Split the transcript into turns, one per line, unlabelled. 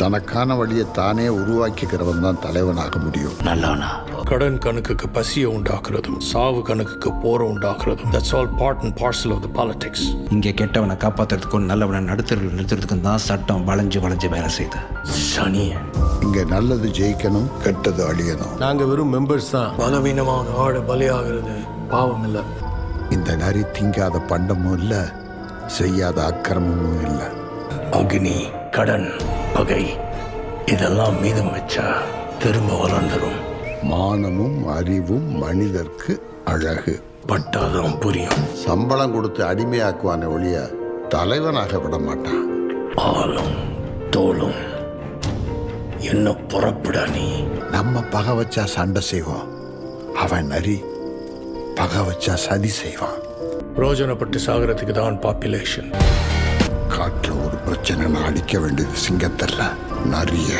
தனக்கான வழியை தானே உருவாக்கிக்கிறவன் தான் தலைவனாக முடியும்.
நல்லவனா?
கடன் கணக்குக்கு பசியை உண்டாக்குறதும் சாவு கணக்குக்கு போரை உண்டாக்குறதும் that's all part and parcel of the politics.
இங்கே கெட்டவனை காப்பாற்றுறதுக்கும் நல்லவனை நடுத்தரில் நிறுத்துறதுக்கும் தான் சட்டம் வளைஞ்சு வேலை செய்யுது. சனி,
இங்க நல்லது ஜெயிக்கணும், கெட்டது அழியணும்.
நாங்க வெறும் மெம்பர்ஸ் தான்.
பலவீனமான ஆடு பலியாகிறது பாவம் இல்லை.
இந்த நரி திங்காத பண்டமும் இல்ல, செய்யாத அக்கிரமமும் இல்ல.
அக்னி, கடன், பகை இதெல்லாம் மீதம் வச்சா திரும்ப வளர்ந்துடும்.
மானமும் அறிவும் மனிதர்க்கு அழகு.
பட்டாதான் புரியும்.
சம்பளம் கொடுத்து அடிமையாக்குவான ஒழிய தலைவனாக விட மாட்டான்.
ஆளும் தோளும் என்ன புறப்படா நீ.
நம்ம பகை வச்சா சண்டை செய்வோம், அவன் நரி பகை வச்சா சதி செய்வான்.
பிரோஜனப்பட்டு சாகரத்துக்கு தான் பாப்புலேஷன்.
காட்டுல ஒரு பிரச்சனை அடிக்க வேண்டியது சிங்கத்தல்ல, நரிய.